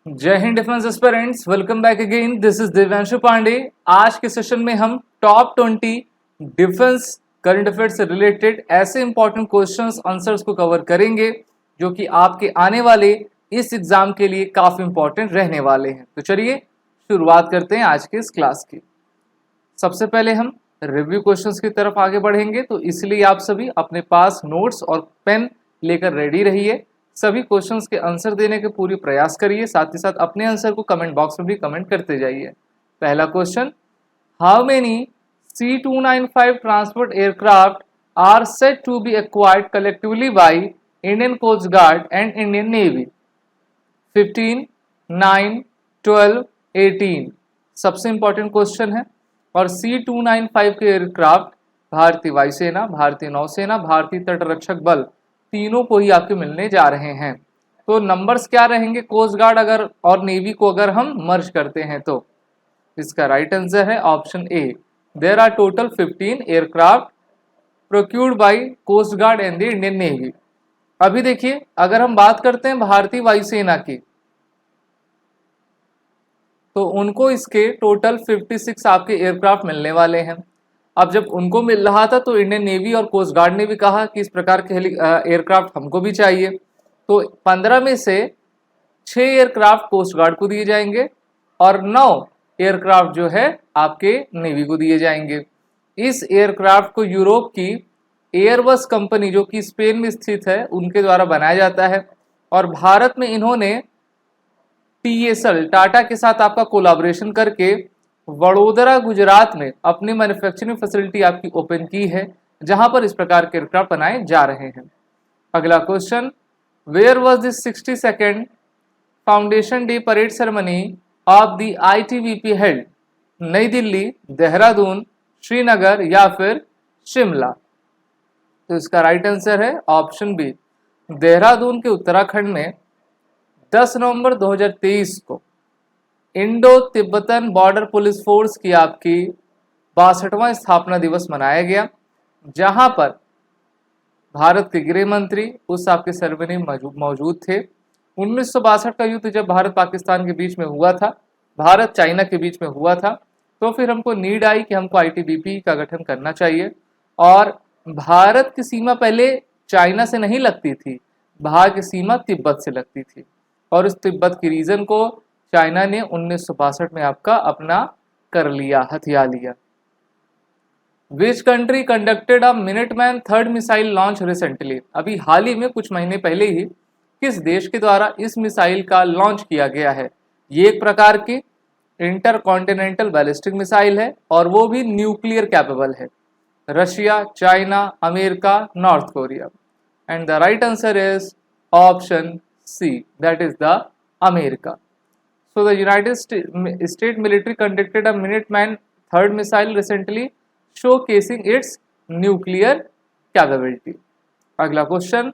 जय Hind defence aspirants, welcome back again. This is Divyanshu Pandey. आज के सेशन में हम टॉप 20 डिफेंस करंट अफेयर्स से रिलेटेड ऐसे इंपॉर्टेंट क्वेश्चंस आंसर्स को कवर करेंगे जो कि आपके आने वाले इस एग्जाम के लिए काफी इंपॉर्टेंट रहने वाले हैं। तो चलिए शुरुआत करते हैं आज के इस क्लास की। सबसे पहले हम रिव्यू क्वेश्चंस की तरफ आगे बढ़ेंगे, तो इसलिए आप सभी अपने पास नोट्स और पेन लेकर रेडी रहिए। सभी क्वेश्चंस के आंसर देने के पूरी प्रयास करिए, साथ ही साथ अपने आंसर को कमेंट बॉक्स में भी कमेंट करते जाइए। पहला question, how many C295 transport aircraft are set to be acquired collectively by Indian coast guard and Indian navy? 15, 9, 12, 18। सबसे इंपॉर्टेंट क्वेश्चन है। और C295 के एयरक्राफ्ट भारतीय वायुसेना, भारतीय नौसेना, भारतीय तटरक्षक बल तीनों को ही आपके मिलने जा रहे हैं। तो नंबर्स क्या रहेंगे कोस्ट गार्ड अगर और नेवी को अगर हम मर्ज करते हैं तो? इसका राइट आंसर है option A. There are total 15 aircraft procured by coast guard and the Indian navy. अभी देखिए, अगर हम बात करते हैं भारतीय वायुसेना की, तो उनको इसके टोटल 56 आपके एयरक्राफ्ट मिलने वाले हैं। अब जब उनको मिल रहा था तो इंडियन नेवी और कोस्ट गार्ड ने भी कहा कि इस प्रकार के एयरक्राफ्ट हमको भी चाहिए। तो 15 में से 6 एयरक्राफ्ट कोस्ट गार्ड को दिए जाएंगे और 9 एयरक्राफ्ट जो है आपके नेवी को दिए जाएंगे। इस एयरक्राफ्ट को यूरोप की एयरबस कंपनी जो कि स्पेन में स्थित है उनके द्वारा बनाया जाता है। और भारत में इन्होंने TSL टाटा के साथ आपका कोलाबोरेशन करके वडोदरा गुजरात में अपनी मैन्युफैक्चरिंग फैसिलिटी आपकी ओपन की है, जहां पर इस प्रकार के एयरक्राफ्ट बनाए जा रहे हैं। अगला question, where was this 62nd foundation day parade ceremony of the ITBP held? New Delhi, Dehradun, Srinagar या फिर शिमला? तो इसका राइट आंसर है ऑप्शन बी, देहरादून के उत्तराखंड में 10 नवंबर 2023 को Indo Tibetan border police force की आपकी 62वां स्थापना दिवस मनाया गया, जहां पर भारत के गृह मंत्री उस आपके सेरेमनी में मौजूद थे। 1962 का युद्ध जब भारत पाकिस्तान के बीच में हुआ था, भारत चाइना के बीच में हुआ था, तो फिर हमको नीड आई कि हमको ITBP का गठन करना चाहिए। और भारत की सीमा पहले चाइना से नहीं लगती थी, भारत की सीमा तिब्बत से लगती थी। और इस तिब्बत की रीजन को चाइना ने 1962 में आपका अपना कर लिया, हथिया लिया। Which country conducted a Minuteman third missile launch recently? अभी हाल ही में कुछ महीने पहले ही किस देश के द्वारा इस मिसाइल का लॉन्च किया गया है? ये एक प्रकार की इंटरकॉन्टिनेंटल बैलिस्टिक मिसाइल है और वो भी न्यूक्लियर कैपेबल है। Russia, China, America, north Korea? And the right answer is option C, that is the America. So the United States military conducted a Minuteman third missile recently, showcasing its nuclear capability. अगला question,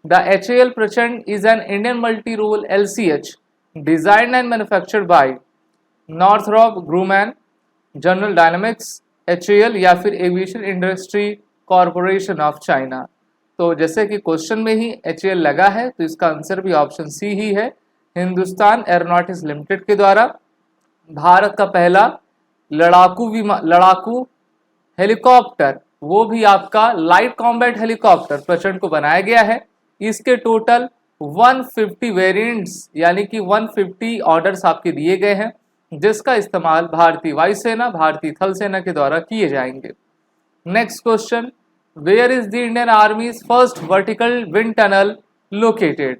the HAL Prachand is an Indian multi-role LCH designed and manufactured by Northrop Grumman, General Dynamics, HAL या फिर aviation industry corporation of China? तो जैसे कि question में ही HAL लगा है, तो इसका आंसर भी ऑप्शन C ही है, हिंदुस्तान एरोनॉटिक्स लिमिटेड के द्वारा भारत का पहला लड़ाकू हेलीकॉप्टर, वो भी आपका लाइट कॉम्बैट हेलीकॉप्टर प्रचंड को बनाया गया है। इसके टोटल 150 वेरिएंट्स यानी कि 150 ऑर्डर्स आपके दिए गए हैं, जिसका इस्तेमाल भारतीय वायुसेना, भारतीय थल सेना के द्वारा किए जाएंगे। Next question, Where is the Indian Army's first vertical wind tunnel located?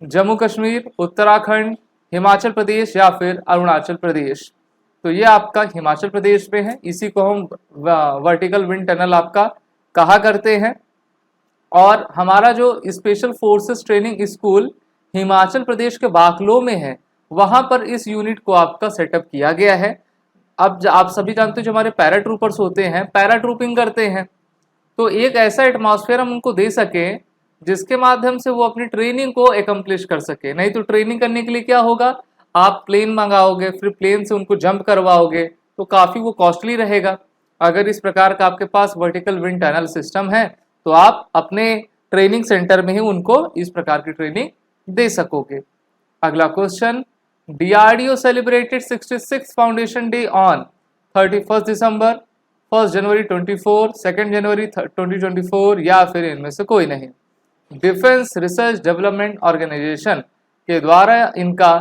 Jammu Kashmir, Uttarakhand, Himachal Pradesh या फिर अरुणाचल प्रदेश? तो ये आपका हिमाचल प्रदेश में है, इसी को हम वर्टिकल विंड टनल आपका कहा करते हैं। और हमारा जो special forces training school Himachal Pradesh के बाकलो में है, वहां पर इस यूनिट को आपका सेटअप किया गया है। अब आप सभी जानते हो जो हमारे पैराट्रूपर्स होते हैं, पैराट्रूपिंग करते हैं, तो एक ऐसा एटमॉस्फेयर हम उनको दे सके जिसके माध्यम से वो अपनी ट्रेनिंग को एकम्प्लिश कर सके। नहीं तो ट्रेनिंग करने के लिए क्या होगा, आप प्लेन मंगाओगे, फिर प्लेन से उनको जंप करवाओगे, तो काफ़ी वो कॉस्टली रहेगा। अगर इस प्रकार का आपके पास वर्टिकल विंड टनल सिस्टम है तो आप अपने ट्रेनिंग सेंटर में ही उनको इस प्रकार की ट्रेनिंग दे सकोगे। अगला question, DRDO celebrated 66th Foundation Day on 31st December, 1st January 24, 2nd January 2024 या फिर इनमें से कोई नहीं। डिफेंस रिसर्च डेवलपमेंट ऑर्गेनाइजेशन के द्वारा इनका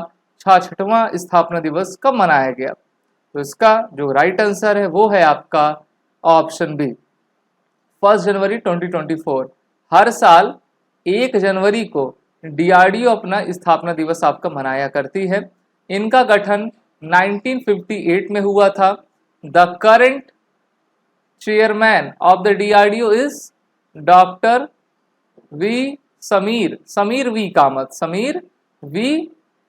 66वां स्थापना दिवस कब मनाया गया? तो इसका जो राइट आंसर है वो है आपका ऑप्शन बी, 1 जनवरी 2024। हर साल 1 जनवरी को DRDO अपना स्थापना दिवस आपका मनाया करती है। इनका गठन 1958 में हुआ था। The current chairman of the DRDO is doctor Sameer V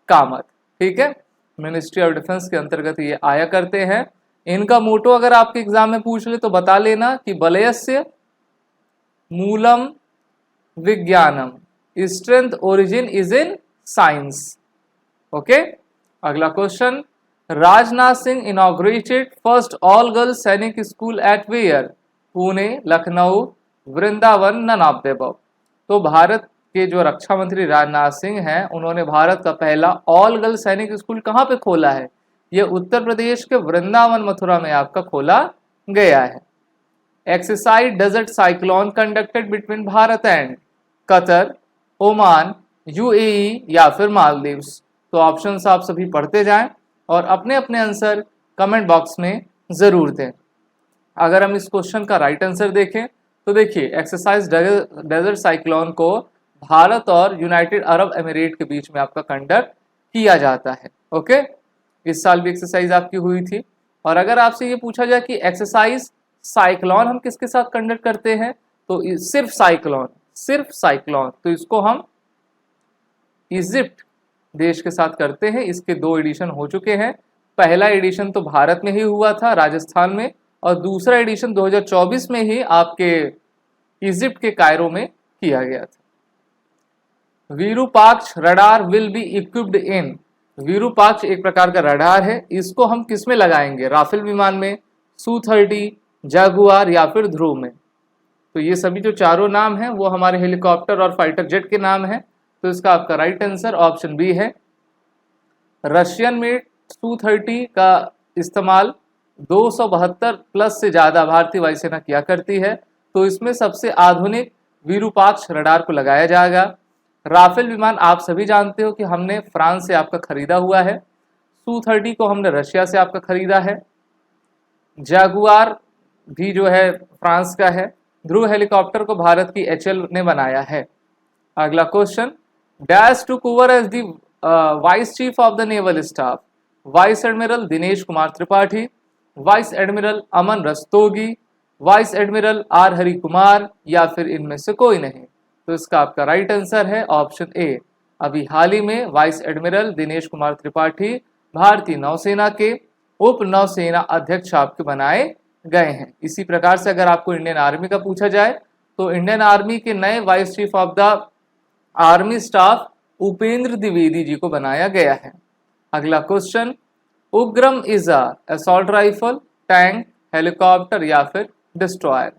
Kamat. ठीक है, मिनिस्ट्री ऑफ डिफेंस के अंतर्गत ये आया करते हैं। इनका मोटो अगर आपके एग्जाम में पूछ ले तो बता लेना कि बलयस्य मूलम विज्ञानम, strength origin is in science. Okay, अगला question, Rajnath Singh inaugurated first all girls Sainik school at where? Pune, Lucknow, Vrindavan, none of the above. तो भारत के जो रक्षा मंत्री राजनाथ सिंह हैं उन्होंने भारत का पहला ऑल गर्ल्स सैनिक स्कूल कहाँ पे खोला है? यह उत्तर प्रदेश के वृंदावन मथुरा में आपका खोला गया है। Exercise desert cyclone conducted between Bharat and Qatar, Oman, UAE या फिर मालदीव्स। तो ऑप्शंस आप सभी पढ़ते जाएं और अपने अपने आंसर कमेंट बॉक्स में जरूर दें। अगर हम इस क्वेश्चन का राइट आंसर देखें तो देखिए, एक्सरसाइज डेजर्ट साइक्लोन को भारत और यूनाइटेड अरब एमिरेट के बीच में आपका कंडक्ट किया जाता है। ओके, इस साल भी एक्सरसाइज आपकी हुई थी। और अगर आपसे ये पूछा जाए कि एक्सरसाइज साइक्लोन हम किसके साथ कंडक्ट करते हैं, तो सिर्फ साइक्लोन, तो इसको हम इजिप्ट देश के साथ करते हैं। इसके 2 एडिशन हो चुके हैं। पहला एडिशन तो भारत में ही हुआ था, राजस्थान में, और दूसरा एडिशन 2024 में ही आपके इजिप्ट के कायरो में किया गया था। Virupaksha radar will be equipped in? Virupaksha एक प्रकार का रडार है, इसको हम किस में लगाएंगे? राफेल विमान में, Su-30, जगुआर या फिर ध्रुव में। तो ये सभी जो चारों नाम हैं वो हमारे हेलीकॉप्टर और फाइटर जेट के नाम हैं। तो इसका आपका राइट आंसर ऑप्शन बी है। रशियन में Su-30 का इस्तेमाल 272 प्लस से ज़्यादा भारतीय वायुसेना किया करती है। तो इसमें सबसे आधुनिक विरूपाक्ष रडार को लगाया जाएगा। राफेल विमान आप सभी जानते हो कि हमने फ्रांस से आपका खरीदा हुआ है। Su-30 को हमने रशिया से आपका खरीदा है। जगुआर भी जो है फ्रांस का है। ध्रुव हेलीकॉप्टर को भारत की HL ने बनाया है। अगला question, dash to over as the vice chief of the naval staff? Vice admiral Dinesh Kumar Tripathi, vice admiral Aman Rastogi, vice admiral R Hari Kumar या फिर इनमें से कोई नहीं। तो इसका आपका राइट आंसर है ऑप्शन ए। अभी हाल ही में वाइस एडमिरल दिनेश कुमार त्रिपाठी भारतीय नौसेना के उप नौसेना अध्यक्ष आपके बनाए गए हैं। इसी प्रकार से अगर आपको इंडियन आर्मी का पूछा जाए तो इंडियन आर्मी के नए vice chief of the army staff Upendra Dwivedi ji को बनाया गया है। अगला question, Ugram is assault rifle, tank, helicopter या फिर डिस्ट्रॉयर?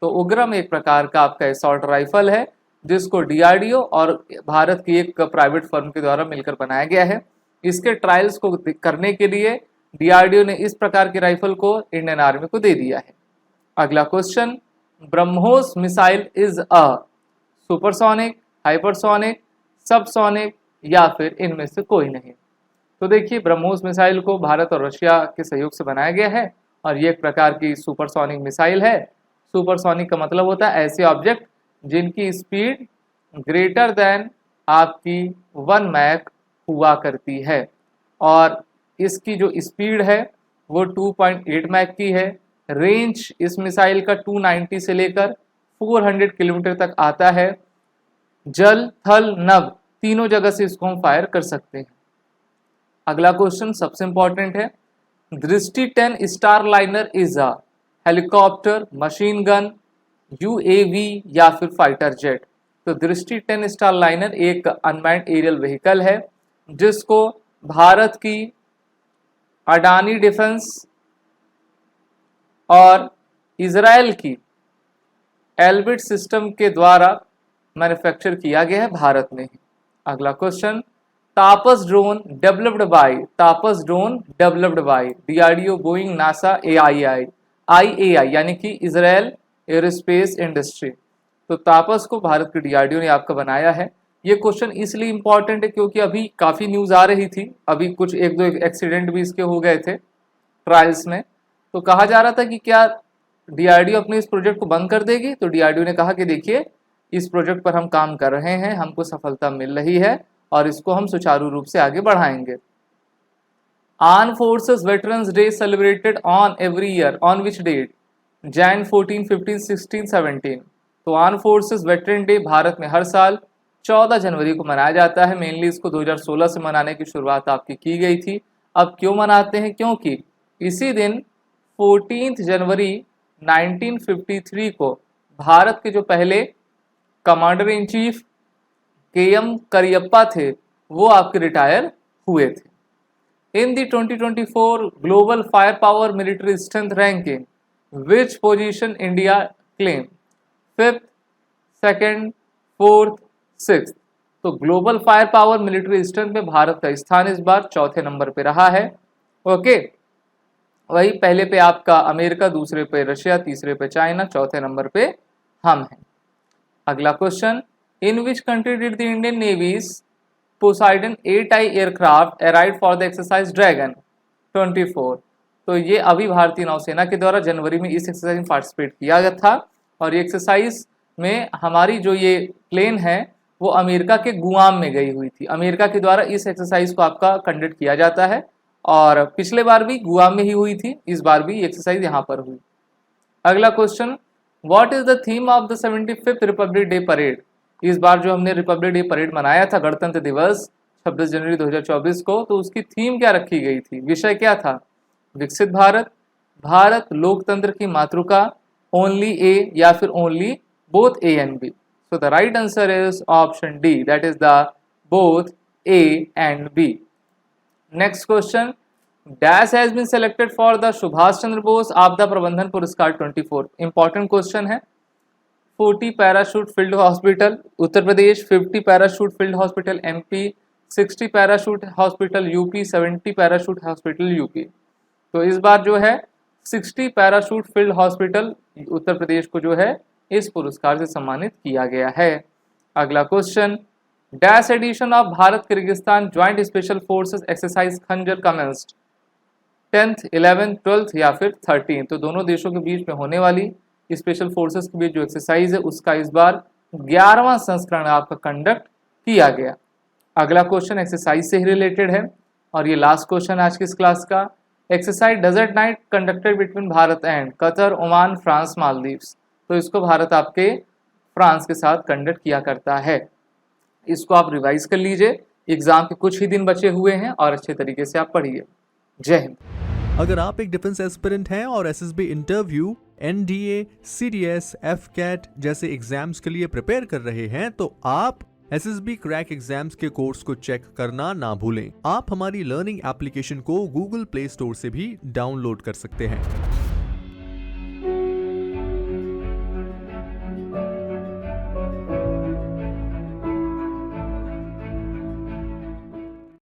तो उग्रम एक प्रकार का आपका असॉल्ट राइफल है जिसको DRDO और भारत की एक प्राइवेट फर्म के द्वारा मिलकर बनाया गया है। इसके ट्रायल्स को करने के लिए DRDO ने इस प्रकार की राइफल को इंडियन आर्मी को दे दिया है। अगला question, BrahMos missile is a supersonic, hypersonic, subsonic या फिर इनमें से कोई नहीं। तो देखिए, ब्रह्मोस मिसाइल को भारत और रशिया के सहयोग से बनाया गया है और ये एक प्रकार की सुपरसोनिक मिसाइल है। सुपरसोनिक का मतलब होता है ऐसे ऑब्जेक्ट जिनकी स्पीड ग्रेटर देन आपकी 1 मैक हुआ करती है और इसकी जो स्पीड है वो 2.8 मैक की है। रेंज इस मिसाइल का 290 से लेकर 400 किलोमीटर तक आता है। जल, थल, नभ तीनों जगह से इसको हम फायर कर सकते हैं। अगला क्वेश्चन सबसे इंपॉर्टेंट है, दृष्टि 10 star liner is a helicopter, machine gun, UAV या फिर फाइटर जेट? तो दृष्टि 10 स्टार लाइनर एक अनमैन्ड एरियल व्हीकल है जिसको भारत की अडानी डिफेंस और इजराइल की एल्बिट सिस्टम के द्वारा मैन्युफैक्चर किया गया है भारत में ही। अगला question, Tapas drone developed by DRDO, Boeing, NASA, IAI यानी कि इजराइल एरोस्पेस इंडस्ट्री। तो तापस को भारत के DRDO ने आपका बनाया है। ये क्वेश्चन इसलिए इंपॉर्टेंट है क्योंकि अभी काफी न्यूज आ रही थी, अभी कुछ एक दो एक्सीडेंट भी इसके हो गए थे ट्रायल्स में। तो कहा जा रहा था कि क्या DRDO अपने इस प्रोजेक्ट को बंद कर देगी, तो DRDO ने कहा कि देखिए इस प्रोजेक्ट पर हम काम कर रहे हैं, हमको सफलता मिल रही है और इसको हम सुचारू रूप से आगे बढ़ाएंगे। Arm forces veterans day celebrated on every year on which date? Jan 14, 15, 16, 17। तो arm forces veteran day Bharat में हर साल 14 जनवरी को मनाया जाता है। मेनली इसको 2016 से मनाने की शुरुआत आपकी की गई थी। अब क्यों मनाते हैं? क्योंकि इसी दिन 14 जनवरी 1953 को भारत के जो पहले commander in chief KM Cariappa थे वो आपके रिटायर हुए थे। इन दी 2024 global fire power military strength ranking which position India claim? 5th, 2nd, 4th, 6th। तो global fire power military strength में भारत का स्थान इस बार 4थे नंबर पे रहा है। ओके, वही पहले पे आपका अमेरिका, दूसरे पे रशिया, तीसरे पे चाइना, चौथे नंबर पे हम हैं। अगला question, in which country did the Indian navy's Poseidon 8I aircraft arrive for the exercise dragon 24? तो ये अभी भारतीय नौसेना के द्वारा जनवरी में इस एक्सरसाइज में पार्टिसिपेट किया गया था और ये एक्सरसाइज में हमारी जो ये प्लेन है वो अमेरिका के गुआम में गई हुई थी। अमेरिका के द्वारा इस एक्सरसाइज को आपका कंडक्ट किया जाता है और पिछले बार भी गुआम में ही हुई थी, इस बार भी एक्सरसाइज यहाँ पर हुई। अगला question, what is the theme of the 75th Republic day parade? इस बार जो हमने रिपब्लिक डे परेड मनाया था गणतंत्र दिवस 26 जनवरी 2024 को, तो उसकी थीम क्या रखी गई थी? विषय क्या था? विकसित भारत, भारत लोकतंत्र की मातृका, ओनली ए या फिर only both A and B? So the right answer is option D, that is the both A and B. Next question, dash has been selected for the Subhash Chandra Bose आपदा प्रबंधन पुरस्कार 24। important question है। 40 parachute field hospital Uttar Pradesh, 50 parachute field hospital MP, 60 parachute hospital UP, 70 parachute hospital UP। तो इस बार जो है 60 parachute field hospital Uttar Pradesh को जो है इस पुरस्कार से सम्मानित किया गया है। अगला question, dash edition of Bharat Kyrgyzstan joint special forces exercise Khanjar commenced? 10th, 11th, 12th या फिर 13th? तो दोनों देशों के बीच में होने वाली स्पेशल फोर्सेस के बीच जो एक्सरसाइज है उसका इस बार 11वां संस्करण आपका कंडक्ट किया गया। अगला क्वेश्चन एक्सरसाइज से ही रिलेटेड है और ये लास्ट क्वेश्चन आज की इस क्लास का। Exercise desert knight conducted between Bharat and Qatar, Oman, France, Maldives. तो इसको भारत आपके फ्रांस के साथ कंडक्ट किया करता है। इसको आप रिवाइज कर लीजिए, एग्जाम के कुछ ही दिन बचे हुए हैं और अच्छे तरीके से आप पढ़िए। जय हिंद। अगर आप एक डिफेंस एस्पिरेंट हैं और SSB interview, NDA, CDS, FCAT जैसे एग्जाम्स के लिए प्रिपेयर कर रहे हैं तो आप SSB क्रैक एग्जाम्स के कोर्स को चेक करना ना भूलें। आप हमारी लर्निंग एप्लीकेशन को Google Play Store से भी डाउनलोड कर सकते हैं।